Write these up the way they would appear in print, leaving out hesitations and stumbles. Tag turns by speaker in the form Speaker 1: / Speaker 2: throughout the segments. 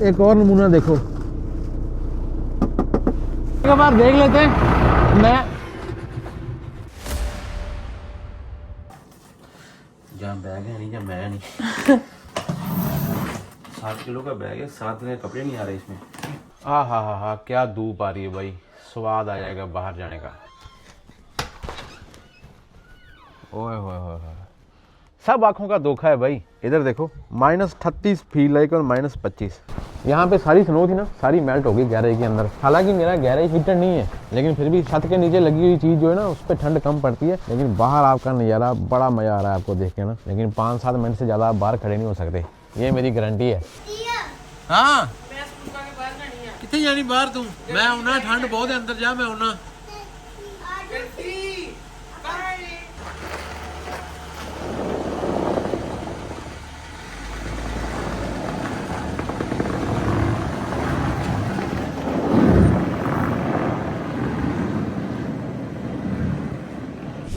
Speaker 1: एक और नमूना देखो, एक बार देख लेते हैं। मैं
Speaker 2: जहाँ बैग है नहीं, जहाँ मैं नहीं 7 किलो का बैग है, 7 दिन के कपड़े नहीं आ रहे इसमें।
Speaker 1: हा, क्या धूप आ रही है भाई, स्वाद आ जाएगा बाहर जाने का। ओए होए, सब आंखों का धोखा है भाई। इधर देखो -38 फील लाइक और -25। यहाँ पे सारी स्नो थी ना, सारी मेल्ट हो गई गैरेज के अंदर। हालांकि मेरा गैरेज हीटर नहीं है, लेकिन फिर भी छत के नीचे लगी हुई चीज़ जो है ना, उस पर ठंड कम पड़ती है। लेकिन बाहर आपका नज़ारा बड़ा मज़ा आ रहा है आपको देख के ना। लेकिन 5-7 मिनट से ज़्यादा आप बाहर खड़े नहीं हो सकते, ये मेरी गारंटी है। हाँ कितने जानी बाहर तू? मैं आना, ठंड बहुत है अंदर जा, मैं आना।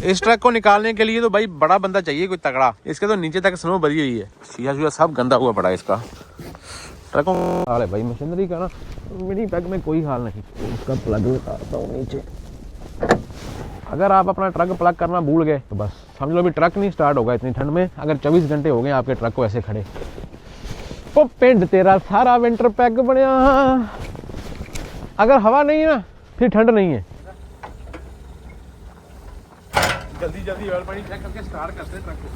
Speaker 1: इस ट्रक को निकालने के लिए तो भाई बड़ा बंदा चाहिए, कोई तगड़ा। इसके तो नीचे तक स्नो भरी हुई है, शीशा सब गंदा हुआ पड़ा है इसका। ट्रकों अरे भाई मशीनरी का ना मेरी बैग में कोई हाल नहीं। उसका प्लग उतारता हूँ नीचे। अगर आप अपना ट्रक प्लग करना भूल गए तो बस समझ लो अभी ट्रक नहीं स्टार्ट होगा इतनी ठंड में। अगर 24 घंटे हो गए आपके ट्रक को ऐसे खड़े। ओ पिंड तेरा सारा विंटर पैक बनया। अगर हवा नहीं है ना फिर ठंड नहीं है। जल्दी जल्दी ऑयल पानी चेक करके स्टार्ट करते हैं ट्रक को।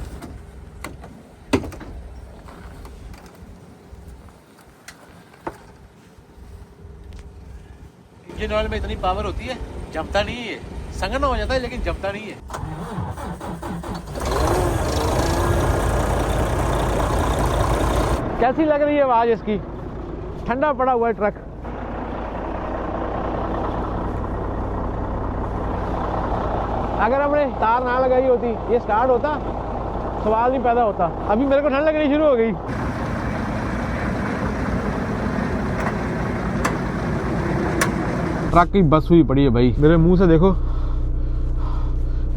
Speaker 1: इंजन ऑयल में इतनी पावर होती है, जमता नहीं है। संगन हो जाता है लेकिन जमता नहीं है। कैसी लग रही है आवाज इसकी? ठंडा पड़ा हुआ है ट्रक। अगर हमने तार ना लगाई होती ये स्टार्ट होता, सवाल नहीं पैदा होता। अभी मेरे को ठंड लगनी शुरू हो गई। ट्रक की बस हुई पड़ी है भाई। मेरे मुंह से देखो,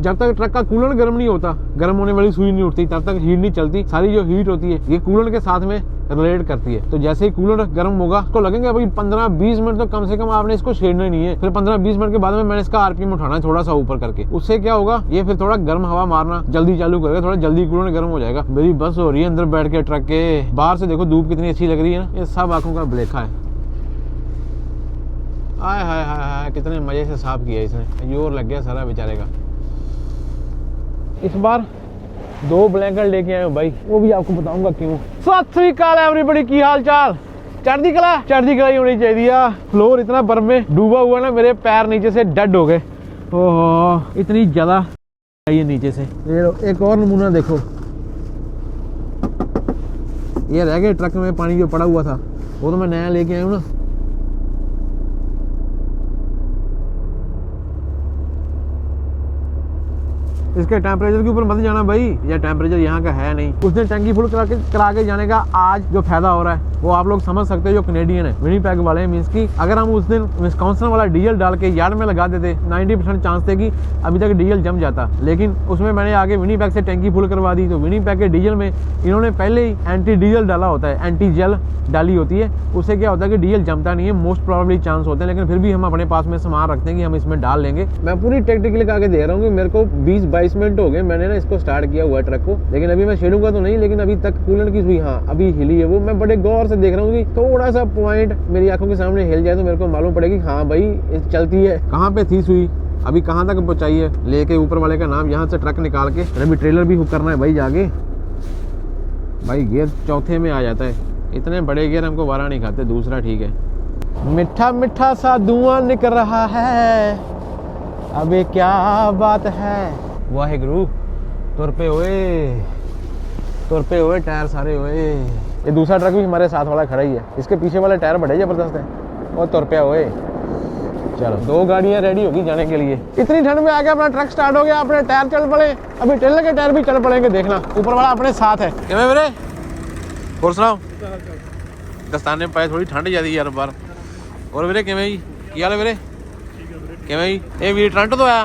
Speaker 1: जब तक ट्रक का कूलर गर्म नहीं होता, गर्म होने वाली सुई नहीं उठती, तब तक हीट नहीं चलती। सारी जो हीट होती है ये कूलर के साथ में रिलेट करती है। तो जैसे ही कूलर गर्म होगा तो लगेंगे भाई 15-20 मिनट तो कम से कम आपने इसको छेड़ना नहीं है। फिर 15-20 मिनट के बाद में मैंने इसका आरपीएम उठाना है थोड़ा सा ऊपर करके। उससे क्या होगा, ये फिर थोड़ा गर्म हवा मारना जल्दी चालू करेगा, थोड़ा जल्दी कूलर गर्म हो जाएगा। मेरी बस हो रही है अंदर बैठ के ट्रक के। बाहर से देखो धूप कितनी अच्छी लग रही है ना, ये सब आंखों का भुलेखा है। आय हाय हाय हाय, कितने मजे से साफ किया इसने। जोर लग गया सारा बेचारे का। इस बार 2 ब्लैंकेट लेके आए हो भाई, वो भी आपको बताऊंगा क्यों। सत श्री अकाल एवरीबॉडी, की हाल चाल? चढ़ती कला ही होनी चाहिए। फ्लोर इतना बर्फ में डूबा हुआ ना, मेरे पैर नीचे से डेड हो गए। ओहो इतनी ज्यादा ये नीचे से। ये एक और नमूना देखो, ये रह गए ट्रक में पानी जो पड़ा हुआ था, वो तो मैं नया लेके आया हूँ ना। इसके टेम्परेचर के ऊपर मत जाना भाई, यह टेम्परेचर यहाँ का है नहीं। उसने टैंकी फुल करा के जाने का आज जो फायदा हो रहा है वो आप लोग समझ सकते हैं। जो कनेडियन है विनिपेग वाले, मीन्स की अगर हम उस दिन विस्कॉन्सिन वाला डीजल डाल के यार्ड में लगा देते, 90% चांस थे कि अभी तक डीजल जम जाता। लेकिन उसमें मैंने आगे विनिपेग से टैंकी फुल करवा दी। तो विनिपेग के डीजल में इन्होंने पहले ही एंटी डीजल डाला होता है, एंटी जेल डाली होती है। उससे क्या होता है कि डीजल जमता नहीं है, मोस्ट प्रोबेबली चांस होते हैं। लेकिन फिर भी हम अपने पास में सामान रखते हैं कि हम इसमें डाल लेंगे। मैं पूरी टेक्निकली आगे दे रहा हूँ कि मेरे को 20-22 मिनट हो गए मैंने ना इसको स्टार्ट किया हुआ है ट्रक को। लेकिन अभी मैं छेड़ूंगा तो नहीं, लेकिन अभी तक कूलर की सुई हाँ अभी हिली है। वो मैं बड़े गौर से देख रहा हूँ कि थोड़ा सा पॉइंट मेरी आंखों के सामने हिल जाए तो मेरे को मालूम पड़ेगी हाँ भाई चलती है। कहाँ पे थी सुई, अभी कहाँ तक पहुँचाई है, लेके ऊपर वाले का नाम यहाँ से ट्रक निकाल के। अभी ट्रेलर भी हुक करना है भाई जाके। भाई गियर चौथे में आ जाता है, इतने बड़े गियर हमको वारा नहीं खाते। दूसरा ठीक है। मीठा मीठा सा धुआं निकल रहा है, अबे क्या बात है। वाहेगुरु, तुर पे हुए टायर सारे हुए। ये दूसरा ट्रक भी हमारे साथ वाला खड़ा ही है, इसके पीछे वाले टायर बड़े जबरदस्त है। और तुर पे हुए। चलो 2 गाड़ियां रेडी होगी जाने के लिए। इतनी ठंड में आ गया, अपना ट्रक स्टार्ट हो गया, अपने टायर चल पड़े। अभी ट्रेलर के टायर भी चल पड़ेंगे, देखना ऊपर वाला अपने साथ है। क्या मेरे और सुनाओ, दस्ताने पाए थोड़ी ठंड जाती यार बार। और वीरे किवें जी, की हाल है वीरे? किवें जी ये वीर टरंटो तो आया,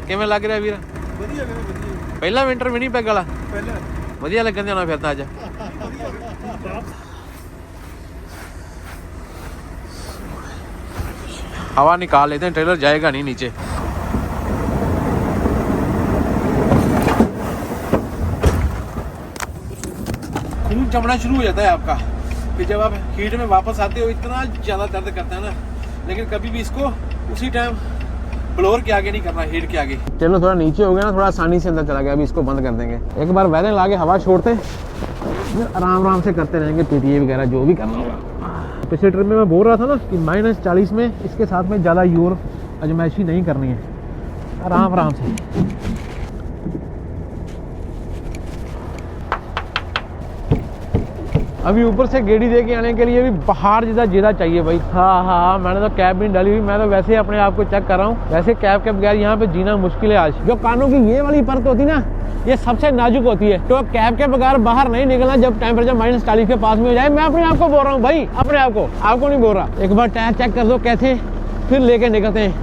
Speaker 1: किवें लग रहा वीर? पहला विंटर विनिपेग वाला ਵਧੀਆ ਲੱਗਣ ਦੇਣਾ ਫਿਰ ਤਾਂ ਅੱਜ। हवा निकाल लेते हैं, ट्रेलर जाएगा नहीं नीचे। खून जमना शुरू हो जाता है आपका कि जब आप हीट में वापस आते हो, इतना ज़्यादा दर्द करता है ना। लेकिन कभी भी इसको उसी टाइम ब्लोअर के आगे नहीं करना, हीट के आगे। चलो थोड़ा नीचे हो गया ना, थोड़ा आसानी से अंदर चला गया। अभी इसको बंद कर देंगे, एक बार वैलें ला के हवा छोड़ते हैं, आराम आराम से करते रहेंगे पीटीए वगैरह जो भी करना होगा। पिछले ट्रिप में मैं बोल रहा था ना कि -40 में इसके साथ में ज़्यादा यूर अजमाइशी नहीं करनी है, आराम आराम से। अभी ऊपर से गेड़ी दे के आने के लिए भी बाहर जीरा चाहिए भाई। हाँ, मैंने तो कैब भी नहीं डाली हुई, मैं तो वैसे ही अपने आप को चेक कर रहा हूँ। वैसे कैब के बगैर यहाँ पे जीना मुश्किल है आज। जो कानों की ये वाली परत होती ना, ये सबसे नाजुक होती है, तो कैब के बगैर बाहर नहीं निकलना जब टेम्परेचर -40 के पास में हो जाए। मैं अपने आप को बोल रहा हूँ भाई, अपने आप को, आपको नहीं बोल रहा। एक बार टायर चेक कर दो कैसे, फिर लेके निकलते हैं।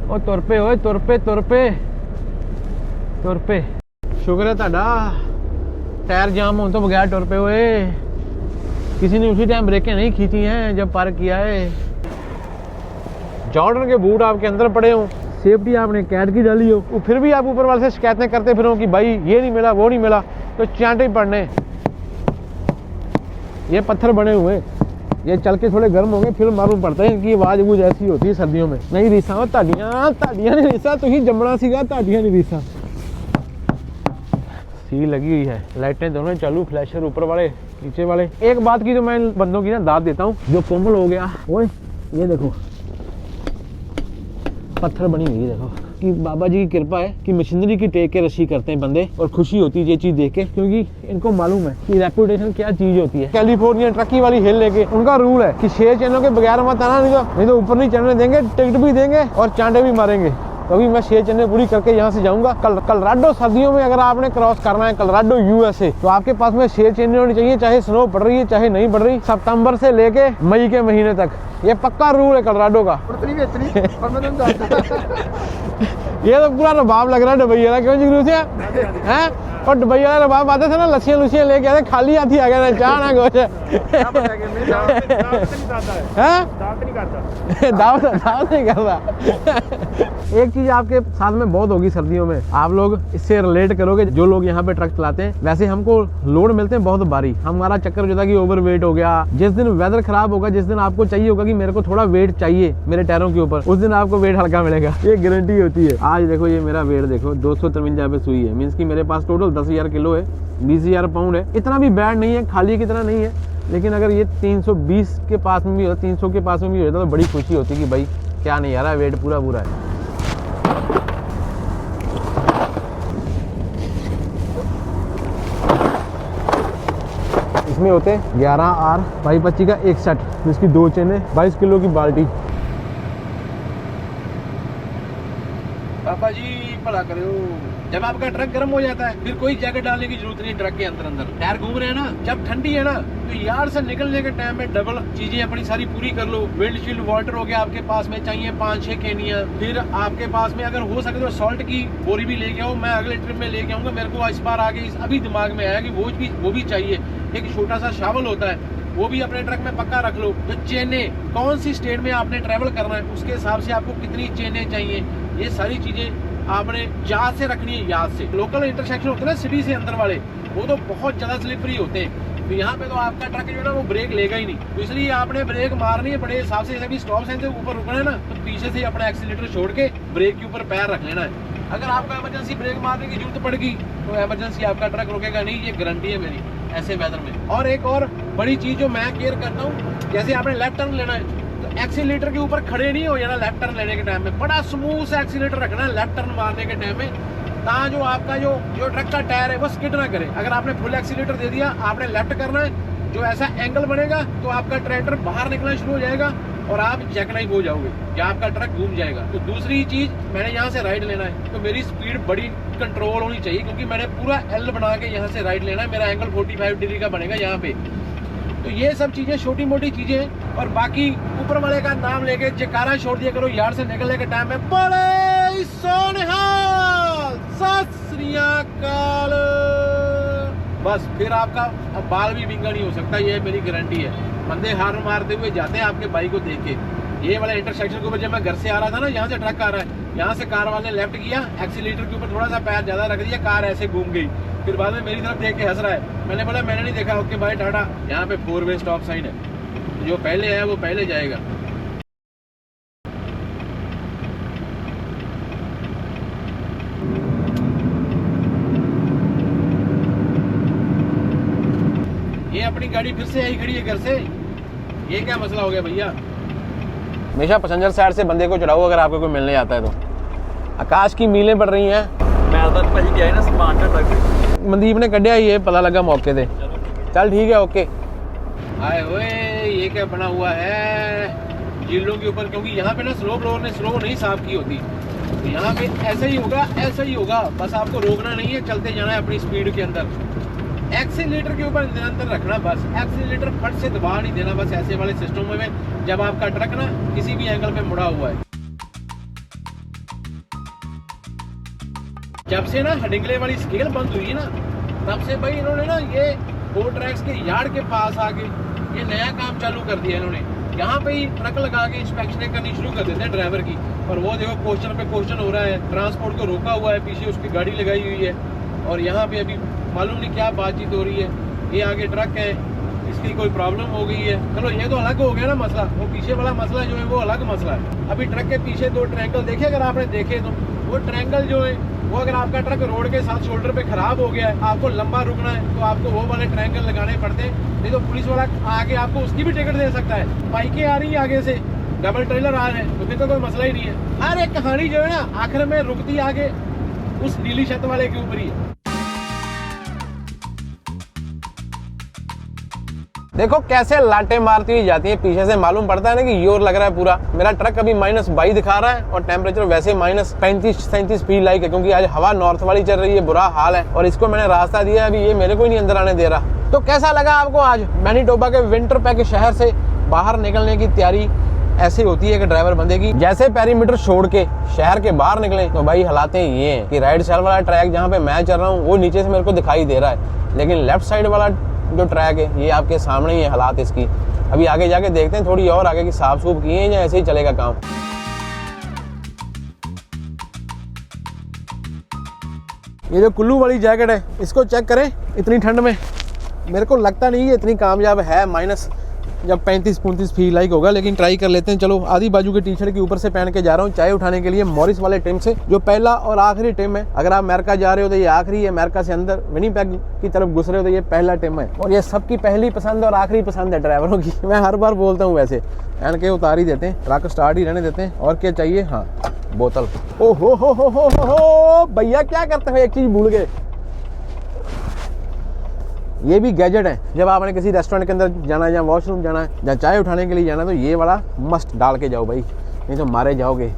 Speaker 1: ओ तुर पे शुक्र है ਤੁਹਾਡਾ टायर जाम होने तो बगैर टुर पे हुए। किसी ने उसी टाइम ब्रेकें नहीं खींची हैं जब पार्क किया है। जॉर्डन के बूट आपके अंदर पड़े हों, सेफ्टी आपने कैट की डाली हो, फिर भी आप ऊपर वाले से शिकायतें करते फिर कि भाई ये नहीं मिला वो नहीं मिला, तो चांटे पड़ने। ये पत्थर बने हुए, ये चल के थोड़े गर्म होंगे फिर मालूम पड़ता है इनकी आवाज़ वूज ऐसी होती है सर्दियों में। नहीं रीसा ताड़ियाँ नहीं रीसा, तुम ही जमना सीगा, ताड़ियाँ नहीं रीसा। सी लगी हुई है, लाइटें दोनों चालू, फ्लैशर ऊपर वाले नीचे वाले। एक बात की तो मैं इन बंदों की ना दाद देता हूँ, जो कोमल हो गया ओए, ये देखो पत्थर बनी हुई है, देखो कि बाबा जी की कृपा है कि मशीनरी की टेक के रशी करते हैं बंदे, और खुशी होती है ये चीज देख के, क्योंकि इनको मालूम है कि रेपुटेशन क्या चीज होती है। कैलिफोर्निया ट्रकी वाली हिल लेके उनका रूल है कि 6 चैनलों के बगैर मत आना, नहीं तो ऊपर नहीं चढ़ने देंगे, टिकट भी देंगे और चांटे भी मारेंगे। तो अभी मैं 6 चैनल पूरी करके यहाँ से जाऊंगा। कलराडो सर्दियों में अगर आपने क्रॉस करना है, कलराडो USA, तो आपके पास में 6 चैनल होनी चाहिए, चाहे स्नो पड़ रही है चाहे नहीं पड़ रही, सितंबर से लेके मई के महीने तक। ये पक्का रूल है कलराडो का। ये तो पूरा रबाब लग रहा है डुबई वाला, क्यों जिगरू से हैं? और दुबई वाला रबाब आते थे ना, लस्सियाँ लुस्सियाँ लेके आते, खाली हाथी आ गया ना, चाह ना कुछ। दावत नहीं करता। एक चीज आपके साथ में बहुत होगी सर्दियों में, आप लोग इससे रिलेट करोगे जो लोग यहाँ पे ट्रक चलाते हैं। वैसे हमको लोड मिलते हैं बहुत भारी, हमारा चक्कर जो था कि ओवर वेट हो गया। जिस दिन वेदर खराब होगा, जिस दिन आपको चाहिए होगा कि मेरे को थोड़ा वेट चाहिए मेरे टायरों के ऊपर, उस दिन आपको वेट हल्का मिलेगा, ये गारंटी होती है। आज देखो ये मेरा वेट देखो 253 पे सुई है, मीन्स की मेरे पास टोटल 10,000 किलो है, 20,000 पाउंड है। इतना भी बैड नहीं है, खाली की तरह नहीं है, लेकिन अगर ये 320 के पास में भी होता, 300 के पास में भी होता तो बड़ी खुशी होती कि भाई क्या नहीं आ रहा, वेट पूरा है। इसमें होते हैं 11R 2225 का एक सेट, जिसकी 2 चेन है, 22 किलो की बाल्टी। पापा जी भला करो, जब आपका ट्रक गर्म हो जाता है फिर कोई जैकेट डालने की जरूरत नहीं, ट्रक के अंदर टायर घूम रहे हैं ना, जब ठंडी है ना तो यार से निकलने के टाइम में डबल चीजें अपनी सारी पूरी कर लो। विंडशील्ड वाटर हो गया आपके पास में, चाहिए 5-6 केनिया, फिर आपके पास में अगर हो सके तो सॉल्ट की बोरी भी लेके आओ, मैं अगले ट्रिप में लेके आऊंगा। मेरे को इस बार आगे अभी दिमाग में आया कि वो भी चाहिए। एक छोटा सा शावल होता है, वो भी अपने ट्रक में पक्का रख लो। तो चेनें, कौन सी स्टेट में आपने ट्रेवल करना है उसके हिसाब से आपको कितनी चेनें चाहिए, ये सारी चीजें आपने याद से रखनी है। याद से लोकल इंटरसेक्शन होते हैं ना सिटी से अंदर वाले, वो तो बहुत ज्यादा स्लिपरी होते हैं, तो यहाँ पे तो आपका ट्रक जो है ना वो ब्रेक लेगा ही नहीं, तो इसलिए आपने ब्रेक मारनी है बड़े हिसाब से। जैसे भी स्टॉप साइन से ऊपर रुकना है ना, तो पीछे से अपना एक्सीलेटर छोड़ के ब्रेक के ऊपर पैर रख लेना है। अगर आपको इमरजेंसी ब्रेक मारने की जरूरत पड़ेगी तो इमरजेंसी आपका ट्रक रुकेगा नहीं, ये गारंटी है मेरी ऐसे वेदर में। और एक और बड़ी चीज जो मैं केयर करता हूँ, जैसे आपने लेफ्ट टर्न लेना है तो एक्सीलेटर के ऊपर खड़े नहीं हो जाना। लेफ्ट टर्न लेने के टाइम में बड़ा स्मूथ से एक्सीलेटर रखना है लेफ्ट टर्न मारने के टाइम में, ताकि जो आपका जो ट्रक का टायर है वो स्किड ना करे। अगर आपने फुल एक्सीलेटर दे दिया, आपने लेफ्ट करना है, जो ऐसा एंगल बनेगा तो आपका ट्रैक्टर बाहर निकलना शुरू हो जाएगा और आप जैकनाइफ हो जाओगे या आपका ट्रक घूम जाएगा। तो दूसरी चीज, मैंने यहाँ से राइट लेना है तो मेरी स्पीड बड़ी कंट्रोल होनी चाहिए, क्योंकि मैंने पूरा एल बना के यहाँ से राइट लेना है, मेरा एंगल 45 डिग्री का बनेगा यहाँ पे। तो ये सब चीजें छोटी मोटी चीजें हैं, और बाकी ऊपर वाले का नाम लेके जयकारा छोड़ दिया करो यार्ड से निकलने के टाइम में। बड़े सोनिहाल, सत श्री अकाल। बस फिर आपका अब बाल भी विंगा नहीं हो सकता, ये मेरी गारंटी है। बंदे हार मारते हुए जाते हैं आपके बाइक को देख के। ये वाला इंटरसेक्शन के ऊपर जब मैं घर से आ रहा था ना, यहाँ से ट्रक आ रहा है, यहाँ से कार वाले ने लेफ्ट किया, एक्सीलेटर के ऊपर थोड़ा सा पैर ज्यादा रख दिया, कार ऐसे घूम गई। फिर बाद में मेरी तरफ देख के हंस रहा है। मैंने बोला मैंने नहीं देखा। ओके भाई टाटा। यहाँ पे 4 वे स्टॉप साइन है, जो पहले है वो पहले जाएगा। ये अपनी गाड़ी फिर से आई खड़ी है घर से, ये क्या मसला हो गया भैया? हमेशा पैसेंजर साइड से बंदे को चढ़ाओ अगर आपको कोई मिलने आता है तो। आकाश की मीलें बढ़ रही हैं।
Speaker 3: मैं तो भाजी गया ना समान का ट्रक
Speaker 1: मनदीप ने कढ़िया, ये पता लगा मौके से। चल ठीक है, ओके। आए ओए, ये क्या बना हुआ है झीलों के ऊपर? क्योंकि यहाँ पे ना स्लो ब्लोअर ने स्लो नहीं साफ की होती, तो यहाँ पे ऐसा ही होगा, ऐसा ही होगा। बस आपको रोकना नहीं है, चलते जाना है अपनी स्पीड के अंदर। एक्सीलेटर के ऊपर निरंतर रखना, बस एक्सीलेटर फट से दबा नहीं देना, बस ऐसे वाले सिस्टम में जब आपका ट्रक ना किसी भी एंगल पे मुड़ा हुआ है। जब से ना हडिंगले वाली स्केल बंद हुई है ना, तब से भाई इन्होंने ना ये 4 ट्रैक्स के यार्ड के पास आके ये नया काम चालू कर दिया इन्होंने। यहाँ पे ही ट्रक लगा के इंस्पेक्शन करनी शुरू कर देते हैं ड्राइवर की। और वो देखो क्वेश्चन पे क्वेश्चन हो रहा है, ट्रांसपोर्ट को रोका हुआ है, पीछे उसकी गाड़ी लगाई हुई है, और यहाँ पे अभी मालूम नहीं क्या बातचीत हो रही है। ये आगे ट्रक है, इसकी कोई प्रॉब्लम हो गई है। चलो ये तो अलग हो गया ना मसला, वो पीछे वाला मसला जो है वो अलग मसला है। अभी ट्रक के पीछे 2 ट्रायंगल देखे, अगर आपने देखे तो वो ट्रायंगल जो है वो, अगर आपका ट्रक रोड के साथ शोल्डर पे खराब हो गया है, आपको लंबा रुकना है, तो आपको वो वाले ट्रायंगल लगाने पड़ते हैं। नहीं तो पुलिस वाला आगे आपको उसकी भी टिकट दे सकता है। बाइकें आ रही है आगे से, डबल ट्रेलर आ रहे हैं, तो फिर तो कोई मसला ही नहीं है। हर एक कहानी जो है ना आखिर में रुकती आगे उस नीली छत वाले के ऊपर ही है। देखो कैसे लाटे मारती हुई जाती है पीछे से, मालूम पड़ता है ना कि योर लग रहा है पूरा। मेरा ट्रक अभी -22 दिखा रहा है और टेम्परेचर वैसे -35-37 फील लाइक है, क्योंकि आज हवा नॉर्थ वाली चल रही है, बुरा हाल है। और इसको मैंने रास्ता दिया, अभी ये मेरे को ही नहीं अंदर आने दे रहा। तो कैसा लगा आपको आज मैनीटोबा के विंटरपैक शहर से बाहर निकलने की तैयारी? ऐसी होती है कि ड्राइवर बंदे की, जैसे पेरीमीटर छोड़ के शहर के बाहर निकले तो भाई हालातें ये हैं कि राइट साइड वाला ट्रैक जहाँ पे मैं चल रहा हूँ वो नीचे से मेरे को दिखाई दे रहा है, लेकिन लेफ्ट साइड वाला जो ट्रैक है ये आपके सामने ही है हालात इसकी। अभी आगे जाके देखते हैं थोड़ी और आगे की साफ सूफ किए हैं या ऐसे ही चलेगा काम। ये जो कुल्लू वाली जैकेट है इसको चेक करें, इतनी ठंड में मेरे को लगता नहीं है इतनी कामयाब है। माइनस जब 35-35 फील लाइक होगा, लेकिन ट्राई कर लेते हैं। चलो आधी बाजू के टी शर्ट के ऊपर से पहन के जा रहा हूँ चाय उठाने के लिए मॉरिस वाले टिम से, जो पहला और आखिरी टिम है। अगर आप अमेरिका जा रहे हो तो ये आखिरी है, अमेरिका से अंदर विनिपेग की तरफ घुस रहे हो तो ये पहला टिम है। और ये सबकी पहली पसंद और आखिरी पसंद है ड्राइवरों की। मैं हर बार बोलता हूँ, वैसे पहन के उतार ही देते हैं, ट्रक स्टार्ट ही रहने देते हैं। और क्या चाहिए? हाँ बोतल। ओ हो भैया क्या करते हो, एक चीज भूल गए, ये भी गैजेट है। जब आपने किसी रेस्टोरेंट के अंदर जाना है या वॉशरूम जाना है या चाय उठाने के लिए जाना है तो ये वाला मस्ट डाल के जाओ भाई, नहीं तो मारे जाओगे।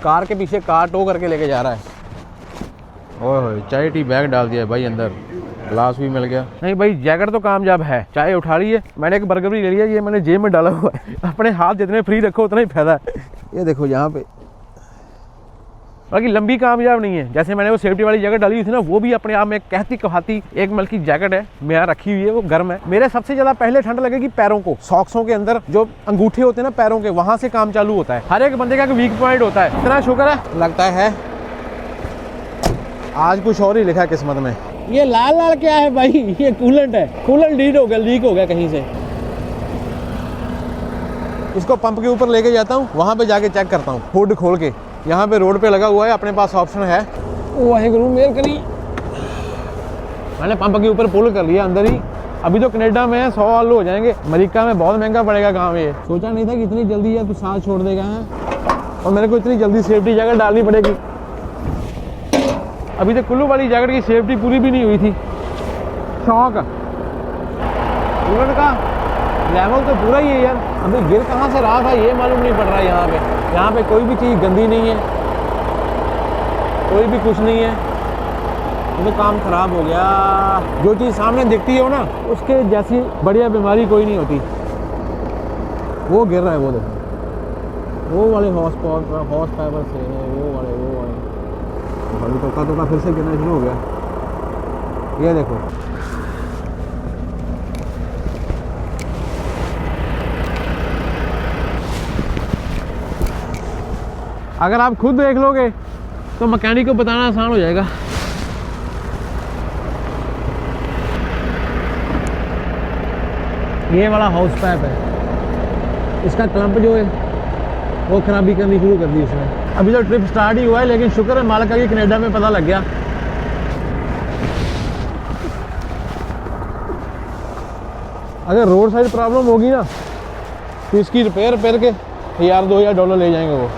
Speaker 1: कार के पीछे कार टो करके लेके जा रहा है। ओए चाय टी बैग डाल दिया है भाई अंदर, ग्लास भी मिल गया। नहीं भाई जैकेट तो कामयाब है, चाय उठा ली है, मैंने एक बर्गर भी ले लिया, ये मैंने जेब में डाला हुआ है। अपने हाथ जितने फ्री रखो उतना ही फायदा है। ये देखो यहाँ पे, बाकी लंबी कामयाब नहीं है। जैसे मैंने वो सेफ्टी वाली जैकेट डाली हुई थी ना, वो भी अपने आप में कहती कहाती एक मल की जैकेट है, मैं यहाँ रखी हुई है, वो गर्म है। मेरे सबसे ज्यादा पहले ठंड लगेगी पैरों को, सॉक्सों के अंदर जो अंगूठे होते हैं ना पैरों के, वहां से काम चालू होता है। हर एक बंदे का वीक पॉइंट होता है। इतना शुक्र है, लगता है आज कुछ और ही लिखा है किस्मत में। ये लाल लाल क्या है भाई? ये कूलेंट है, कूलेंट लीक हो गया कहीं से। इसको पंप के ऊपर लेके जाता हूँ, वहां पे जाके चेक करता हूँ हुड खोल के। यहाँ पे रोड पे लगा हुआ है, अपने पास ऑप्शन है। वाहेगुरु मेहर करी, मैंने पंप के ऊपर पुल कर लिया अंदर ही। अभी तो कनाडा में 100 आलू हो जाएंगे, अमेरिका में बहुत महंगा पड़ेगा काम। ये सोचा नहीं था कि इतनी जल्दी यार तू साथ छोड़ देगा है, और मेरे को इतनी जल्दी सेफ्टी जैकेट डालनी पड़ेगी। अभी तक कुल्लू वाली जैकेट की सेफ्टी पूरी भी नहीं हुई थी। शौक कूलर का लेवल तो पूरा ही है यार। अभी गिर कहाँ से रहा था ये मालूम नहीं पड़ रहा है। यहाँ पे कोई भी चीज़ गंदी नहीं है, कोई भी कुछ नहीं है। तो काम खराब हो गया। जो चीज़ सामने दिखती हो ना, उसके जैसी बढ़िया बीमारी कोई नहीं होती। वो गिर रहा है, वो देखो, वो वाले हॉर्स पावर से है, वो वाले अभी तो फिर से गिरना शुरू हो गया। ये देखो, अगर आप खुद देख लोगे तो मैकेनिक को बताना आसान हो जाएगा। ये वाला हाउस पाइप है, इसका क्लम्प जो है वो खराबी करनी शुरू कर दी इसने। अभी तो ट्रिप स्टार्ट ही हुआ है, लेकिन शुक्र है मालिक का कि कनाडा में पता लग गया। अगर रोड साइड प्रॉब्लम होगी ना तो इसकी रिपेयर के $1000-2000 ले जाएंगे वो।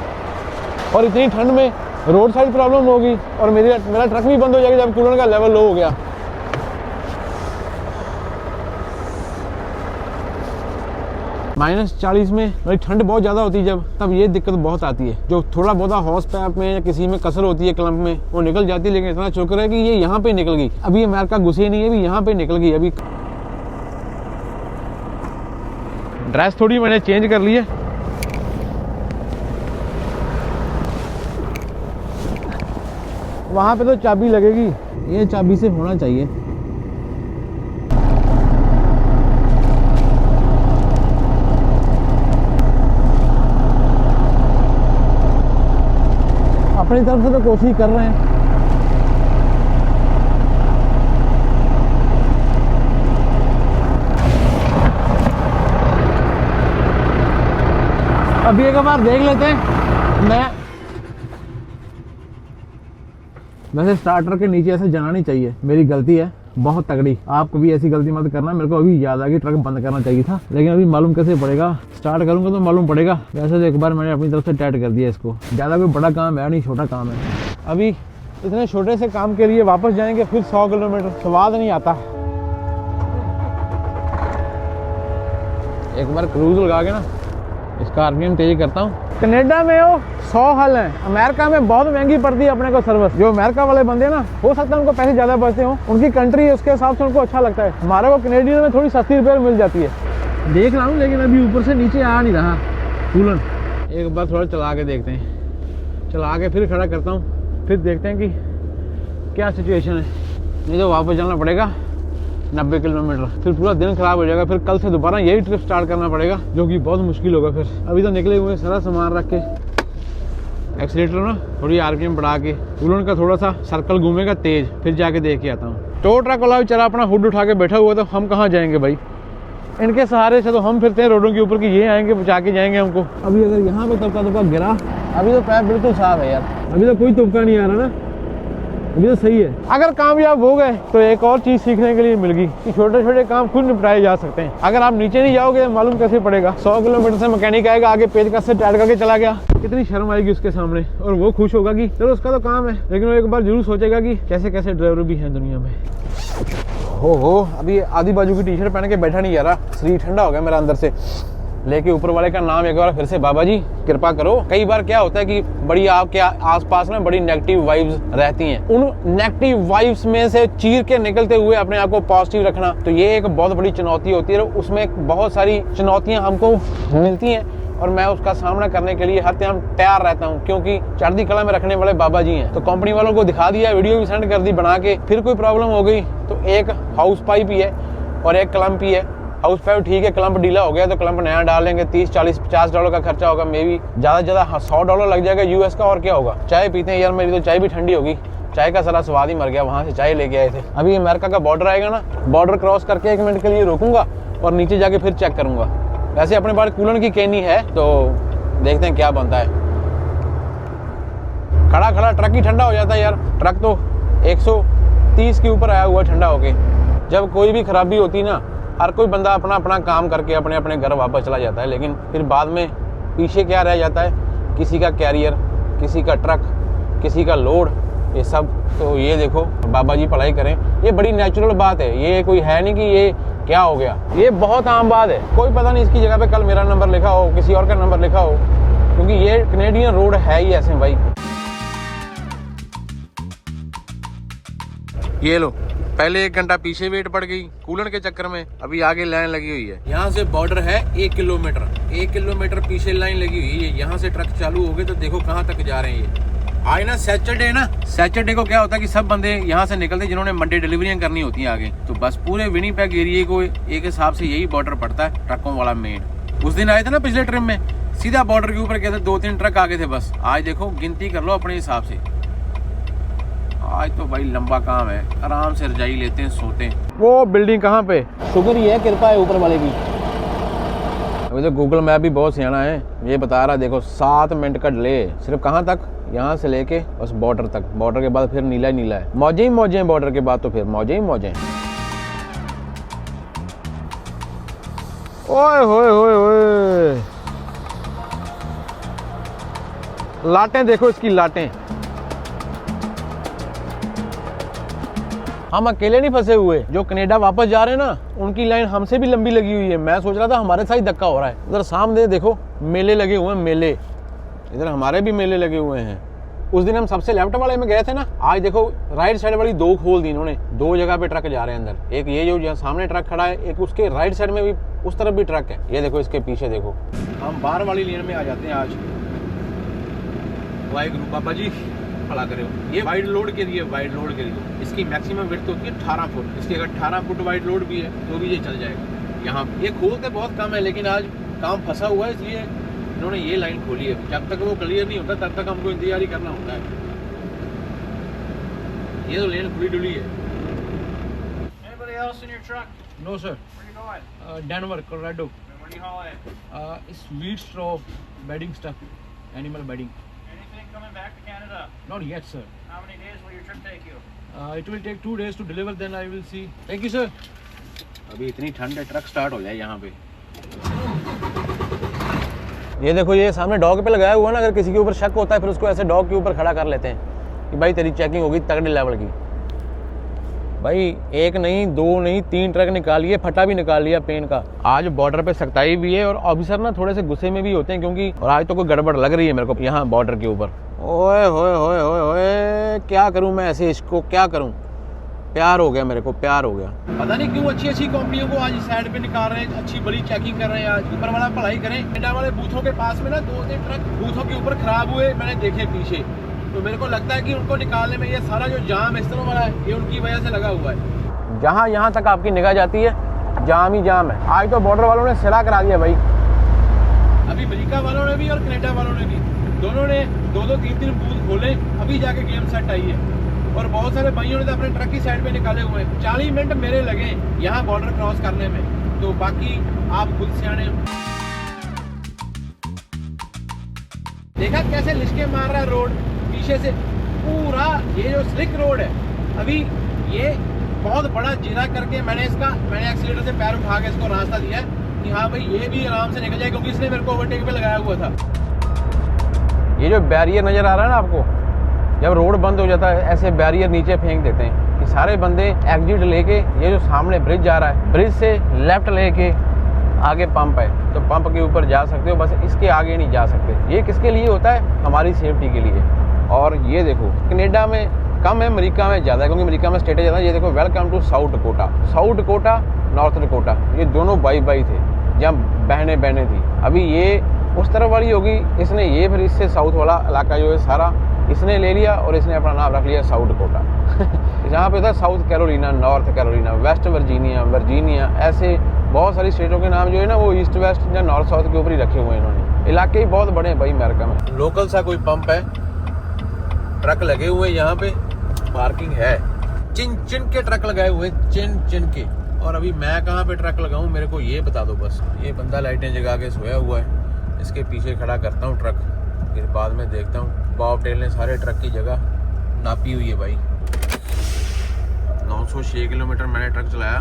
Speaker 1: और इतनी ठंड में रोड साइड प्रॉब्लम होगी और मेरा ट्रक भी बंद हो जाएगा जब कूलर का लेवल लो हो गया। -40 में भाई ठंड बहुत ज़्यादा होती है जब, तब ये दिक्कत बहुत आती है। जो थोड़ा बहुत हॉर्स पाइप में या किसी में कसर होती है क्लम्प में, वो निकल जाती है। लेकिन इतना शुक्र है कि ये यहाँ पे निकल गई। अभी अमेरिका घुसी नहीं है, अभी यहाँ पे निकल गई। अभी ड्रेस थोड़ी मैंने चेंज कर ली है। वहाँ पे तो चाबी लगेगी, ये चाबी से होना चाहिए। अपनी तरफ से तो कोशिश कर रहे हैं। अभी एक बार देख लेते हैं। वैसे स्टार्टर के नीचे ऐसे जाना नहीं चाहिए, मेरी गलती है बहुत तगड़ी। आप कभी ऐसी गलती मत करना। मेरे को अभी याद आ गई ट्रक बंद करना चाहिए था, लेकिन अभी मालूम कैसे पड़ेगा। स्टार्ट करूंगा तो मालूम पड़ेगा। वैसे तो एक बार मैंने अपनी तरफ से टाइट कर दिया इसको। ज़्यादा कोई बड़ा काम है नहीं, छोटा काम है। अभी इतने छोटे से काम के लिए वापस जाएंगे फिर 100 किलोमीटर, स्वाद नहीं आता। एक बार क्रूज लगा के ना इसका आरपीएम तेज करता हूँ। कनाडा में वो 100 हल है, अमेरिका में बहुत महंगी पड़ती है अपने को सर्विस। जो अमेरिका वाले बंदे ना, हो सकता है उनको पैसे ज़्यादा बचते हो, उनकी कंट्री है उसके हिसाब से उनको अच्छा लगता है। हमारे को कनेडियन में थोड़ी सस्ती रुपये मिल जाती है। देख रहा हूँ, लेकिन अभी ऊपर से नीचे आ नहीं रहा कूलर। एक बार थोड़ा चला के देखते हैं, चला के फिर खड़ा करता हूँ, फिर देखते हैं कि क्या सिचुएशन है। नहीं तो वापस जाना पड़ेगा 90 किलोमीटर, फिर पूरा दिन खराब हो जाएगा। फिर कल से दोबारा यही ट्रिप स्टार्ट करना पड़ेगा, जो कि बहुत मुश्किल होगा। फिर अभी तो निकले हुए सारा सामान रख के, एक्सीलेटर ना थोड़ी आरपीएम बढ़ा के, कूलर का थोड़ा सा सर्कल घूमेगा तेज, फिर जाके देख के आता हूँ। टो ट्रक वाला बेचारा अपना हुड उठा के बैठा हुआ, तो हम कहाँ जाएंगे भाई। इनके सहारे से तो हम फिरते हैं रोडों के ऊपर कि ये आएंगे बचा के जाएंगे हमको। अभी अगर यहाँ पे तबका गिरा, अभी तो पैर बिल्कुल साफ है यार, अभी तो कोई तुबका नहीं आ रहा ना, अभी तो सही है। अगर कामयाब हो गए तो एक और चीज सीखने के लिए मिल गई कि छोटे छोटे काम खुद निपटाए जा सकते हैं। अगर आप नीचे नहीं जाओगे मालूम कैसे पड़ेगा। 100 किलोमीटर से मैकेनिक आएगा, आगे पेज का से टाइट करके चला गया, कितनी शर्म आएगी उसके सामने। और वो खुश होगा कि चलो उसका तो काम है, लेकिन वो एक बार जरूर सोचेगा कि कैसे कैसे ड्राइवर भी हैं दुनिया में। हो अभी आधी बाजू की टी शर्ट पहन के बैठा नहीं जा रहा, शरीर ठंडा हो गया मेरा अंदर से। लेके ऊपर वाले का नाम एक बार फिर से, बाबा जी कृपा करो। कई बार क्या होता है कि बड़ी आपके आसपास में बड़ी नेगेटिव वाइब्स रहती हैं, उन नेगेटिव वाइब्स में से चीर के निकलते हुए अपने आप को पॉजिटिव रखना, तो ये एक बहुत बड़ी चुनौती होती है। उसमें बहुत सारी चुनौतियां हमको मिलती हैं और मैं उसका सामना करने के लिए हर टाइम तैयार रहता हूँ, क्योंकि चढ़ती कला में रखने वाले बाबा जी हैं। तो कंपनी वालों को दिखा दिया, वीडियो भी सेंड कर दी बना के। फिर कोई प्रॉब्लम हो गई तो एक हाउस पाइप ही है और एक क्लम्प ही है। हाउस पाइप ठीक है, क्लम्प ढीला हो गया तो क्लम्प नया डालेंगे, $30-40-50 का खर्चा होगा, मे भी ज़्यादा से ज़्यादा $100 लग जाएगा यूएस का। और क्या होगा। चाय पीते हैं यार, मेरी तो चाय भी ठंडी होगी, चाय का सारा स्वाद ही मर गया। वहाँ से चाय लेके आए थे। अभी अमेरिका का बॉर्डर आएगा ना, बॉर्डर क्रॉस करके 1 मिनट के लिए रोकूंगा और नीचे जाके फिर चेक करूंगा। वैसे अपने पास कूलर की कैनी है, तो देखते हैं क्या बनता है। खड़ा खड़ा ट्रक ही ठंडा हो जाता है यार। ट्रक तो 130 के ऊपर आया हुआ ठंडा होके। जब कोई भी खराबी होती ना, हर कोई बंदा अपना अपना काम करके अपने अपने घर वापस चला जाता है, लेकिन फिर बाद में पीछे क्या रह जाता है, किसी का कैरियर, किसी का ट्रक, किसी का लोड, ये सब। तो ये देखो बाबा जी भलाई करें, ये बड़ी नेचुरल बात है। ये कोई है नहीं कि ये क्या हो गया, ये बहुत आम बात है। कोई पता नहीं इसकी जगह पे कल मेरा नंबर लिखा हो, किसी और का नंबर लिखा हो, क्योंकि ये कनेडियन रोड है ही ऐसे भाई। ये लो, पहले 1 घंटा पीछे वेट पड़ गई कूलर के चक्कर में, अभी आगे लाइन लगी हुई है। यहाँ से बॉर्डर है 1 किलोमीटर, 1 किलोमीटर पीछे लाइन लगी हुई है। यहाँ से ट्रक चालू हो गए तो देखो कहाँ तक जा रहे हैं। ये आज ना सैटरडे को क्या होता है कि सब बंदे यहाँ से निकलते हैं जिन्होंने मंडे डिलीवरियां करनी होती हैं आगे। तो बस पूरे विनीपेग एरिया को एक हिसाब से यही बॉर्डर पड़ता है ट्रकों वाला मेन। उस दिन आए थे ना पिछले ट्रिप में, सीधा बॉर्डर के ऊपर गए थे, 2-3 ट्रक आगे थे बस। आज देखो गिनती कर लो अपने हिसाब से। आज तो भाई लंबा काम है, आराम से रजाई लेते हैं, सोते हैं। वो बिल्डिंग कहाँ पे, शुक्र ही है, कृपा है ऊपर वाले की। अभी तो गूगल मैप भी बहुत सियाना है, ये बता रहा देखो 7 मिनट का डिले। सिर्फ कहाँ तक, यहाँ से लेके बस बॉर्डर तक। बॉर्डर के बाद फिर नीला ही नीला है, मौजें ही मौजें। बॉर्डर के बाद तो फिर मौजें ही मौजें। ओए होए होए होए, लाटें देखो इसकी लाटें। हम अकेले नहीं फंसे हुए, जो कनाडा वापस जा रहे हैं ना, उनकी लाइन हमसे भी लंबी लगी हुई है। मैं सोच रहा था हमारे साथ ही धक्का हो रहा है। उधर सामने देखो मेले लगे हुए हैं, मेले। इधर हमारे भी मेले लगे हुए हैं। उस दिन हम सबसे लेफ्ट वाले में गए थे ना, आज देखो राइट साइड वाली 2 खोल दी इन्होंने। 2 जगह पे ट्रक जा रहे हैं अंदर। एक ये जो सामने ट्रक खड़ा है, एक उसके राइट साइड में भी उस तरफ भी ट्रक है। ये देखो इसके पीछे देखो। हम बाहर वाली लेन में आ जाते हैं आज। वाहिगुरु बाबा जी भला करे। ये वाइड लोड के लिए, वाइड लोड के लिए इसकी मैक्सिमम विड्थ होती है 18 फुट। इसकी अगर 18 फुट वाइड लोड भी है तो भी ये चल जाएगा। यहाँ ये खोलते बहुत कम है, लेकिन आज काम फंसा हुआ है, इसलिए इन्होंने ये लाइन खोली है। जब तक वो क्लियर नहीं होता तब तक हमको इंतजार ही करना होता है। ये तो लेन खुली डुली है।
Speaker 3: Anybody else in your truck?
Speaker 1: No sir,
Speaker 3: Where you going?
Speaker 1: Denver Colorado.
Speaker 3: What are you hauling?
Speaker 1: इस wheat straw bedding stuff, animal bedding.
Speaker 3: Anything coming back to Canada?
Speaker 1: Not yet sir.
Speaker 3: How many days will your trip take you?
Speaker 1: It will take 2 days to deliver, then I will see. Thank you sir. अभी इतनी ठंड है, truck start हो जाए यहाँ पे। ये देखो ये सामने डॉग पे लगाया हुआ ना, अगर किसी के ऊपर शक होता है फिर उसको ऐसे डॉग के ऊपर खड़ा कर लेते हैं कि भाई तेरी चेकिंग होगी तगड़े लेवल की। भाई 1 नहीं 2 नहीं 3 ट्रक निकालिए, फटा भी निकाल लिया पेन का। आज बॉर्डर पे सख्ताई भी है और ऑफिसर ना थोड़े से गुस्से में भी होते हैं, क्योंकि और आज तो कोई गड़बड़ लग रही है मेरे को यहाँ बॉर्डर के ऊपर। ओए होए होए होए होए, क्या करूँ मैं ऐसे, इसको क्या करूँ। प्यार हो गया मेरे को, प्यार हो गया। पता नहीं क्यों अच्छी अच्छी कंपनियों को आज साइड पे निकाल रहे हैं, अच्छी बड़ी चेकिंग कर रहे हैं। आज ऊपर वाला पढ़ाई करें। कनाडा वाले बूथों के पास में ना 2-3 ट्रक बूथों के ऊपर खराब हुए मैंने देखे पीछे। तो मेरे को लगता है कि उनको निकालने में ये सारा जो जाम इस तरह वाला है, ये उनकी वजह से लगा हुआ है। जहाँ यहाँ तक आपकी निगाह जाती है जाम ही जाम है। आज तो बॉर्डर वालों ने सिला करा दिया भाई। अभी अमेरिका वालों ने भी और कनाडा वालों ने भी, दोनों ने 2-2 3-3 बूथ खोले, अभी जाके गेम सेट आई है। और बहुत सारे भाइयों ने तो अपने ट्रक की साइड पे निकाले हुए हैं। 40 मिनट मेरे लगे यहाँ बॉर्डर क्रॉस करने में, तो बाकी आप खुद सियाने। देखा कैसे लिशके मार रहा है रोड पीछे से पूरा। ये जो स्लिक रोड है, अभी ये बहुत बड़ा जीरा करके मैंने एक्सीलेटर से पैर उठा के इसको रास्ता दिया कि हाँ भाई ये भी आराम से निकल जाए, क्योंकि इसने मेरे को ओवरटेक पे लगाया हुआ था। ये जो बैरियर नजर आ रहा है ना आपको, जब रोड बंद हो जाता है ऐसे बैरियर नीचे फेंक देते हैं कि सारे बंदे एग्जिट लेके, ये जो सामने ब्रिज जा रहा है, ब्रिज से लेफ्ट लेके आगे पंप है, तो पंप के ऊपर जा सकते हो, बस इसके आगे नहीं जा सकते। ये किसके लिए होता है, हमारी सेफ्टी के लिए। और ये देखो कनाडा में कम है, अमेरिका में ज़्यादा है, क्योंकि अमेरिका में स्टेट ज़्यादा है। ये देखो welcome to South Dakota. South Dakota, North Dakota, ये दोनों बाई थे, जब बहने थी। अभी ये उस तरफ वाली होगी, इसने ये फिर इससे साउथ वाला इलाका जो है सारा इसने ले लिया और इसने अपना नाम रख लिया साउथ डकोटा। जहाँ पे था south Carolina, north Carolina, West Virginia, ऐसे बहुत सारी स्टेटों के नाम जो है ना वो ईस्ट वेस्ट या नॉर्थ साउथ के ऊपर ही रखे हुए हैं इन्होंने। इलाके ही बहुत बड़े हैं भाई अमेरिका में। लोकल सा कोई पंप है, ट्रक लगे हुए यहाँ पे, पार्किंग है, चिन के ट्रक लगाए हुए, चिन के। और अभी मैं कहाँ पे ट्रक लगाऊं मेरे को ये बता दो बस। ये बंदा लाइटें जगा के सोया हुआ है, इसके पीछे खड़ा करता हूँ ट्रक, फिर बाद में देखता हूँ। बॉब टेल ने सारे ट्रक की जगह नापी हुई है भाई। 906 किलोमीटर मैंने ट्रक चलाया,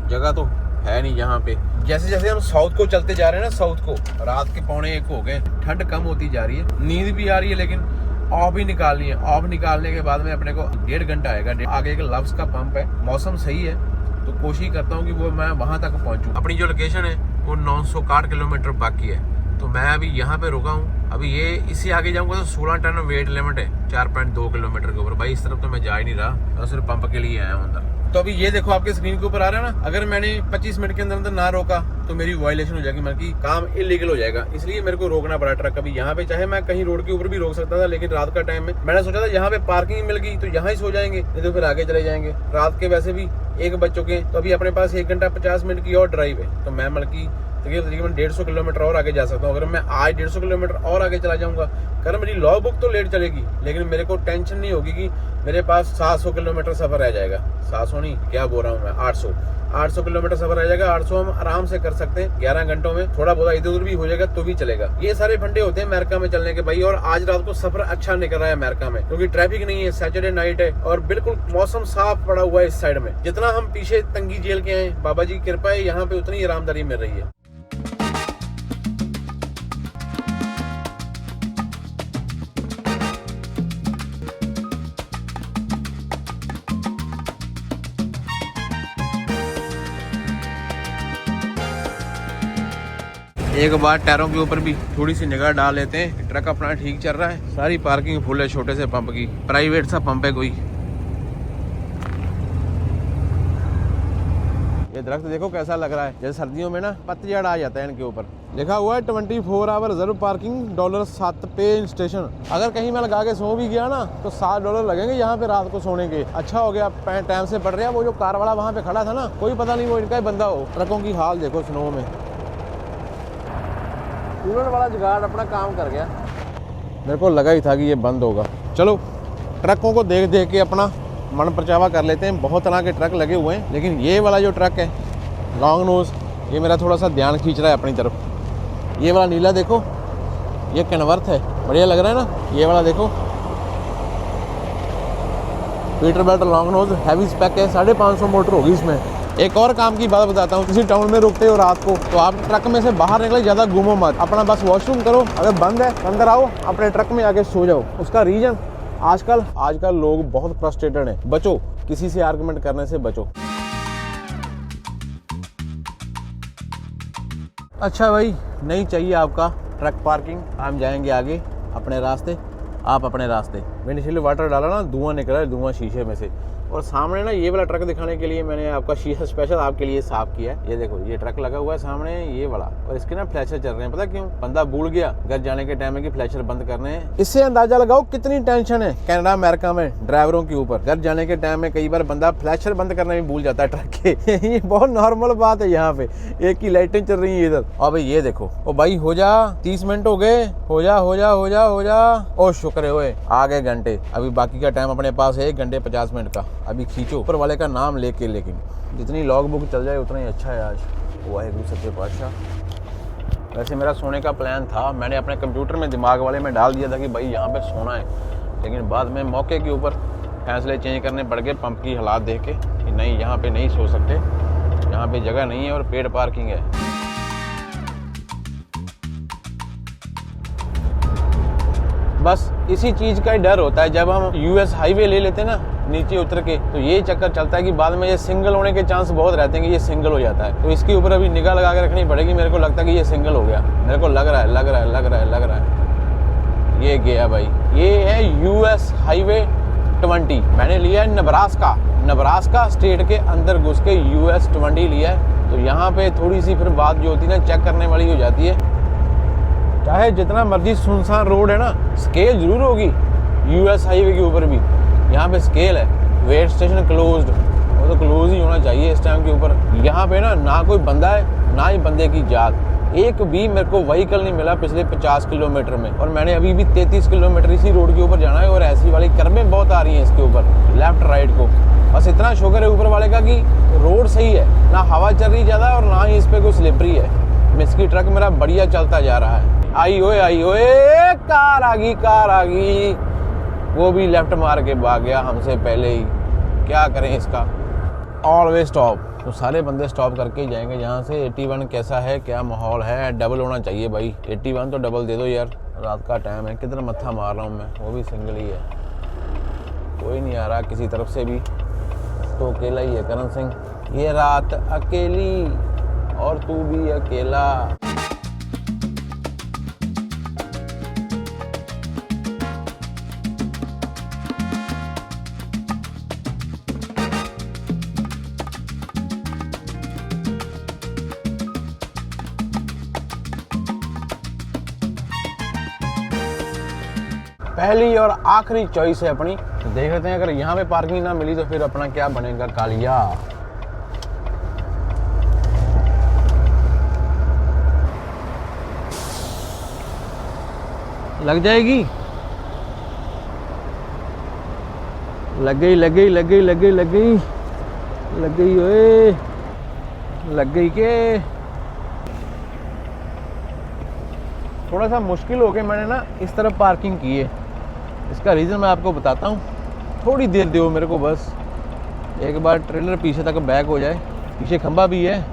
Speaker 1: जगह तो है नहीं यहाँ पे। जैसे जैसे हम साउथ को चलते जा रहे हैं ना, साउथ को, रात के 12:45 हो गए, ठंड कम होती जा रही है, नींद भी आ रही है, लेकिन ऑफ ही निकालनी है। ऑफ निकालने के बाद में अपने को 1.5 घंटा आएगा। आगे एक लव्स का पंप है, मौसम सही है तो कोशिश करता हूँ कि वो मैं वहाँ तक पहुँचूँ। अपनी जो लोकेशन है वो 961 किलोमीटर बाकी है, तो मैं अभी यहाँ पे रुका हूँ। अभी ये इससे आगे जाऊँगा तो 16 टन वेट लिमिट है 4.2 किलोमीटर के ऊपर। भाई इस तरफ तो मैं जा ही नहीं रहा, तो सिर्फ पंप के लिए आया हूँ अंदर। तो अभी ये देखो आपके स्क्रीन के ऊपर आ रहा है ना, अगर मैंने 25 मिनट के अंदर अंदर ना रोका तो मेरी वायलेशन हो जाएगी, मतलब कि काम इलीगल हो जाएगा। इसलिए मेरे को रोकना पड़ा ट्रक। अभी यहाँ पे चाहे मैं कहीं रोड के ऊपर भी रोक सकता था, लेकिन रात का टाइम में मैंने सोचा था यहाँ पे पार्किंग मिल गई तो यहाँ ही सो जाएंगे, नहीं तो फिर आगे चले जाएंगे। रात के वैसे भी 1 बज चुके हैं, तो अभी अपने पास 1 घंटा 50 मिनट की और ड्राइव है। तो मैं मतलब तकरीबन 150 किलोमीटर और आगे जा सकता हूँ। अगर मैं आज 150 किलोमीटर और आगे चला जाऊंगा, कल मेरी लॉग बुक तो लेट चलेगी, लेकिन मेरे को टेंशन नहीं होगी कि मेरे पास 700 किलोमीटर सफर रह जाएगा। 700 नहीं, क्या बोल रहा हूँ मैं, 800 किलोमीटर सफर रह जाएगा। 800 हम आराम से कर सकते हैं 11 घंटों में। थोड़ा बहुत इधर उधर भी हो जाएगा तो भी चलेगा। ये सारे फंडे होते हैं अमेरिका में चलने के भाई। और आज रात को सफर अच्छा निकल रहा है अमेरिका में, क्योंकि ट्रैफिक नहीं है, सैटरडे नाइट है और बिल्कुल मौसम साफ पड़ा हुआ है इस साइड में। जितना हम पीछे तंगी जेल के आए, बाबा जी की कृपा है, यहाँ पे उतनी आरामदारी मिल रही है। एक बार टायरों के ऊपर भी थोड़ी सी निगाह डाल लेते हैं। ट्रक अपना ठीक चल रहा है, सारी पार्किंग फुल है छोटे से पंप की, प्राइवेट सा पंप है कोई। ये दरख्त देखो कैसा लग रहा है, जैसे सर्दियों में ना पतझड़ आ जाता है इनके ऊपर। लिखा हुआ है 24 आवर रिजर्व पार्किंग $7 पे स्टेशन। अगर कहीं मैं लगा के सो भी गया ना तो $7 लगेंगे यहाँ पे रात को सोने के। अच्छा हो गया टाइम से पड़ रहा है। वो जो कार वाला वहाँ पे खड़ा था ना, कोई पता नहीं वो इनका ही बंदा हो। ट्रकों की हाल देखो स्नो में। कूलर वाला जुगाड़ अपना काम कर गया। मेरे को लगा ही था कि ये बंद होगा। चलो ट्रकों को देख देख के अपना मन परचावा कर लेते हैं। बहुत तरह के ट्रक लगे हुए हैं, लेकिन ये वाला जो ट्रक है लॉन्ग नोज, ये मेरा थोड़ा सा ध्यान खींच रहा है अपनी तरफ। ये वाला नीला देखो, ये कन्वर्थ है, बढ़िया लग रहा है ना। ये वाला देखो Peterbilt long nose, heavy spec है, 550 मोटर होगी इसमें। एक और काम की बात बताता हूँ, किसी टाउन में रुकते हो रात को तो आप ट्रक में से बाहर निकले, ज़्यादा घूमो मत, अपना बस वॉशरूम करो, अगर बंद है अंदर आओ, अपने ट्रक में आके सो जाओ। उसका रीजन आजकल लोग बहुत फ्रस्ट्रेटेड हैं। बचो, किसी से आर्गुमेंट करने से बचो। अच्छा भाई, नहीं चाहिए आपका ट्रक पार्किंग, हम जाएंगे आगे अपने रास्ते, आप अपने रास्ते। विंडशील्ड वाटर डाला ना, धुआं निकला है, धुआं शीशे में से। और सामने ना ये वाला ट्रक दिखाने के लिए मैंने आपका शीशा स्पेशल आपके लिए साफ किया है। ये देखो, ये ट्रक लगा हुआ है सामने, ये वाला, और इसके ना फ्लैशर चल रहे हैं। पता क्यों? बंदा भूल गया घर जाने के टाइम में कि फ्लैशर बंद करने हैं। इससे अंदाजा लगाओ कितनी टेंशन है कनाडा अमेरिका में ड्राइवरों के ऊपर। घर जाने के टाइम में कई बार बंदा फ्लैशर बंद करने में भूल जाता है ट्रक के। ये बहुत नॉर्मल बात है यहाँ पे, एक की लाइटें चल रही है इधर। और भाई ये देखो, ओ भाई हो जा, 30 मिनट हो गए, हो जा हो जा हो जा हो जा। ओ शुक्र है, आ गए घंटे। अभी बाकी का टाइम अपने पास है 1 घंटे 50 मिनट का। अभी खींचो ऊपर वाले का नाम लेके, लेकिन जितनी लॉग बुक चल जाए उतना ही अच्छा है। आज वाहिगुरु सच्चे पातशाह। वैसे मेरा सोने का प्लान था, मैंने अपने कंप्यूटर में दिमाग वाले में डाल दिया था कि भाई यहाँ पे सोना है, लेकिन बाद में मौके के ऊपर फैसले चेंज करने पड़ गए पंप की हालात देख के कि नहीं, यहाँ पे नहीं सो सकते, यहाँ पे जगह नहीं है और पेड पार्किंग है। बस इसी चीज़ का ही डर होता है जब हम US हाईवे ले लेते हैं ना नीचे उतर के, तो ये चक्कर चलता है कि बाद में ये सिंगल होने के चांस बहुत रहते हैं कि ये सिंगल हो जाता है। तो इसके ऊपर अभी निगाह लगा के रखनी पड़ेगी। मेरे को लगता है कि ये सिंगल हो गया, मेरे को लग रहा है। ये गया भाई, ये है US हाईवे 20। मैंने लिया है नब्रास्का स्टेट के अंदर घुस के US 20 लिया है। तो यहाँ पे थोड़ी सी फिर बात जो होती है ना, चेक करने वाली हो जाती है। चाहे जितना मर्जी सुनसान रोड है ना, स्केल जरूर होगी US हाईवे के ऊपर भी। यहाँ पे स्केल है। वेट स्टेशन क्लोज्ड, वो तो क्लोज ही होना चाहिए इस टाइम के ऊपर। यहाँ पे ना कोई बंदा है, ना ही बंदे की जात। एक भी मेरे को व्हीकल नहीं मिला पिछले 50 किलोमीटर में, और मैंने अभी भी 33 किलोमीटर इसी रोड के ऊपर जाना है। और ऐसी वाली कर्वें बहुत आ रही हैं इसके ऊपर लेफ्ट राइट को। बस इतना शुक्र है ऊपर वाले का कि रोड सही है, ना हवा चल रही ज़्यादा और ना ही इस पर कोई स्लिपरी है। मिस्की ट्रक मेरा बढ़िया चलता जा रहा है। आई होए कार आ गई, वो भी लेफ्ट मार के भाग गया हमसे पहले ही। क्या करें इसका, ऑलवेज स्टॉप। तो सारे बंदे स्टॉप करके ही जाएंगे यहाँ से। 81 कैसा है, क्या माहौल है? डबल होना चाहिए भाई, 81 तो डबल दे दो यार। रात का टाइम है, कितना मत्था मार रहा हूँ मैं, वो भी सिंगल ही है, कोई नहीं आ रहा किसी तरफ से भी, तो अकेला ही है करण सिंह। ये रात अकेली और तू भी अकेला। पहली और आखिरी चॉइस है अपनी। तो देख लेते हैं, अगर यहाँ पे पार्किंग ना मिली तो फिर अपना क्या बनेगा कालिया। लग जाएगी, लग गई लग गई लग गई लग गई लग गई लग गई ओए, लग गई के। थोड़ा सा मुश्किल हो के मैंने ना इस तरफ पार्किंग की है। इसका रीज़न मैं आपको बताता हूँ, थोड़ी देर दो मेरे को बस। एक बार ट्रेलर पीछे तक बैक हो जाए, पीछे खंबा भी है।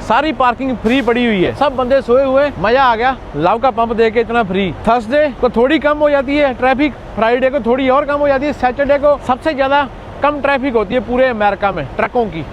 Speaker 1: सारी पार्किंग फ्री पड़ी हुई है, सब बंदे सोए हुए, मजा आ गया। लव का पंप दे के इतना फ्री। थर्सडे को थोड़ी कम हो जाती है ट्रैफिक, फ्राइडे को थोड़ी और कम हो जाती है, सैटरडे को सबसे ज्यादा कम ट्रैफिक होती है पूरे अमेरिका में ट्रकों की।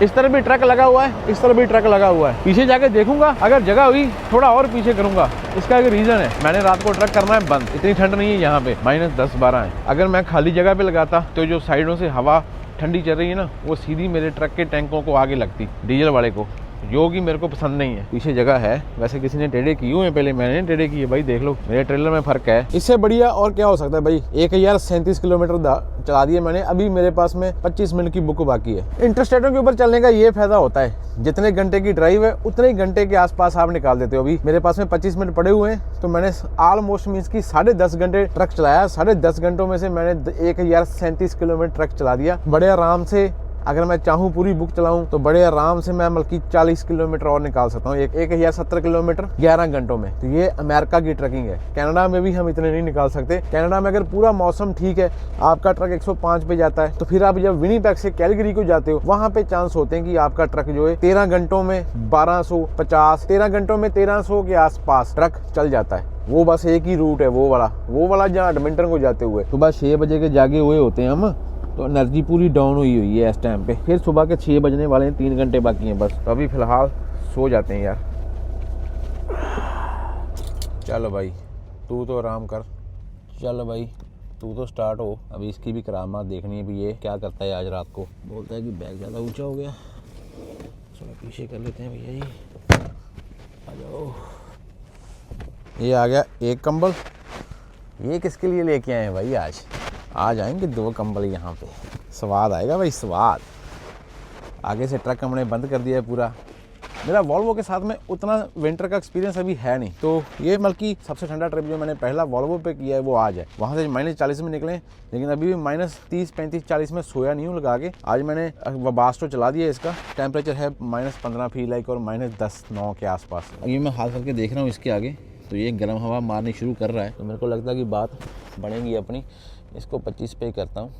Speaker 1: इस तरफ भी ट्रक लगा हुआ है, इस तरफ भी ट्रक लगा हुआ है। पीछे जाके देखूंगा, अगर जगह हुई थोड़ा और पीछे करूंगा। इसका एक रीजन है, मैंने रात को ट्रक करना है बंद, इतनी ठंड नहीं है यहाँ पे, -10-12 है। अगर मैं खाली जगह पे लगाता तो जो साइडों से हवा ठंडी चल रही है ना, वो सीधी मेरे ट्रक के टैंकों को आगे लगती, डीजल वाले को, जो कि मेरे को पसंद नहीं है। पीछे जगह है, वैसे किसी ने टेढ़े किए हुए हैं, पहले मैंने टेढ़े किए भाई, देख लो मेरे ट्रेलर में फर्क है। इससे बढ़िया और क्या हो सकता है भाई। 1037 किलोमीटर चला दिए मैंने, अभी मेरे पास में 25 मिनट की बुक बाकी है। इंटरस्टेटों के ऊपर चलने का ये फायदा होता है, जितने घंटे की ड्राइव है उतने ही घंटे के आसपास आप निकाल देते हो। अभी मेरे पास में 25 मिनट पड़े हुए हैं, तो मैंने ऑलमोस्ट मीन्स की 10.5 घंटे ट्रक चलाया। 10.5 घंटों में से मैंने 1037 किलोमीटर ट्रक चला दिया बड़े आराम से। अगर मैं चाहूँ पूरी बुक चलाऊं तो बड़े आराम से मैं बल्कि 40 किलोमीटर और निकाल सकता हूँ, 1070 किलोमीटर 11 घंटों में। तो ये अमेरिका की ट्रकिंग है। कनाडा में भी हम इतने नहीं निकाल सकते। कनाडा में अगर पूरा मौसम ठीक है, आपका ट्रक 105 पे जाता है, तो फिर आप जब विनीपेग से कैलगरी को जाते हो, वहां पे चांस होते हैं कि आपका ट्रक जो है 13 घंटों में 1250, 13 घंटों में 1300 के आसपास ट्रक चल जाता है। वो बस एक ही रूट है, वो वाला जहाँ एडमिंटन को जाते हुए। सुबह 6 बजे के जागे हुए होते हैं हम, तो एनर्जी पूरी डाउन हुई है इस टाइम पे। फिर सुबह के 6 बजने वाले हैं, 3 घंटे बाकी हैं बस। तो अभी फिलहाल सो जाते हैं यार। चलो भाई तू तो आराम कर, चलो भाई तू तो स्टार्ट हो। अभी इसकी भी करामात देखनी है भी, ये क्या करता है आज रात को। बोलता है कि बैग ज़्यादा ऊंचा हो गया, थोड़ा पीछे कर लेते हैं भैया जी, आ जाओ। ये आ गया एक कंबल, ये किसके लिए लेके आए हैं भाई? आज आएंगे 2 कंबल यहाँ पे, स्वाद आएगा भाई स्वाद। आगे से ट्रक हमने बंद कर दिया है पूरा। मेरा वॉल्वो के साथ में उतना विंटर का एक्सपीरियंस अभी है नहीं, तो ये बल्कि सबसे ठंडा ट्रिप जो मैंने पहला वॉल्वो पे किया है वो आज है। वहाँ से -40 में निकले, लेकिन अभी भी -30, 35, 40 में सोया नहीं हूँ लगा के। आज मैंने वाबास्टो चला दिया, इसका टेम्परेचर है -15 फील लाइक और -10-9 के आसपास। अभी मैं हाथ करके देख रहा हूँ इसके आगे, तो ये गर्म हवा मारनी शुरू कर रहा है, तो मेरे को लगता है कि बात बनेगी अपनी। इसको 25 पे ही करता हूँ।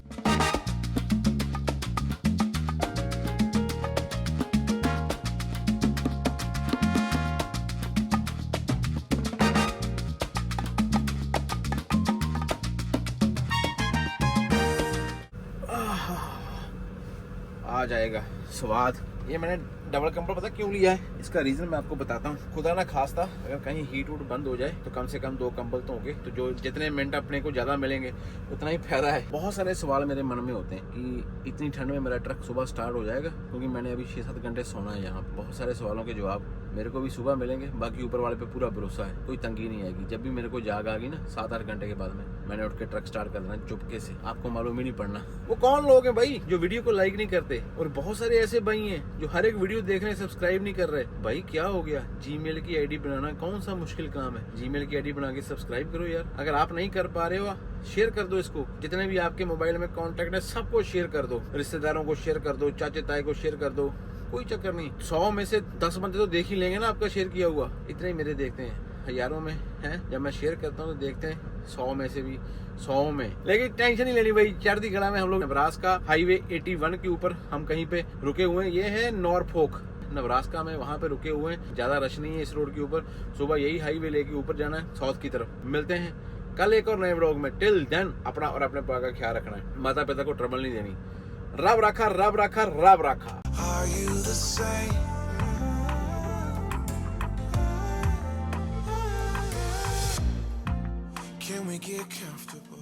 Speaker 1: आ जाएगा स्वाद। ये मैंने डबल कंबल पता क्यों लिया है, इसका रीज़न मैं आपको बताता हूँ। खुदा ना खास्ता अगर कहीं हीट वूट बंद हो जाए तो कम से कम 2 कंबल तो होंगे, तो जो जितने मिनट अपने को ज़्यादा मिलेंगे उतना ही फायदा है। बहुत सारे सवाल मेरे मन में होते हैं कि इतनी ठंड में मेरा ट्रक सुबह स्टार्ट हो जाएगा, क्योंकि मैंने अभी 6-7 घंटे सोना है यहाँ। बहुत सारे सवालों के जवाब मेरे को भी सुबह मिलेंगे, बाकी ऊपर वाले पे पूरा भरोसा है, कोई तंगी नहीं आएगी। जब भी मेरे को जाग आ गई ना 7-8 घंटे के बाद में, मैंने उठ के ट्रक स्टार्ट कर देना चुपके से, आपको मालूम ही नहीं पड़ना। वो कौन लोग हैं भाई जो वीडियो को लाइक नहीं करते, और बहुत सारे ऐसे भाई हैं जो हर एक वीडियो देख रहे हैं सब्सक्राइब नहीं कर रहे। भाई क्या हो गया, जीमेल की आईडी बनाना कौन सा मुश्किल काम है? जीमेल की आईडी बना के सब्सक्राइब करो यार। अगर आप नहीं कर पा रहे हो, शेयर कर दो इसको, जितने भी आपके मोबाइल में कॉन्टेक्ट है सबको शेयर कर दो, रिश्तेदारों को शेयर कर दो, चाचे ताए को शेयर कर दो, कोई चक्कर नहीं। 100 में से 10 बंदे तो देख ही लेंगे ना आपका शेयर किया हुआ। इतने ही मेरे देखते हैं, हजारों में हैं। जब मैं शेयर करता हूँ तो देखते हैं 100 में से भी 100 में। लेकिन टेंशन नहीं लेनी भाई, चढ़ती गड़ा में हम लोग नब्रास्का हाईवे 81 के ऊपर हम कहीं पे रुके हुए हैं। ये है नॉरफोक नब्रास्का में, वहाँ पे रुके हुए हैं। ज्यादा रश नहीं है इस रोड के ऊपर। सुबह यही हाईवे लेके ऊपर जाना है साउथ की तरफ। मिलते हैं कल एक और नए व्लॉग में। टिल देन अपना और अपने पापा का ख्याल रखना है, माता पिता को ट्रबल नहीं देनी। रब रखा रब रखा रब रखा। Are you the same? Can we get comfortable?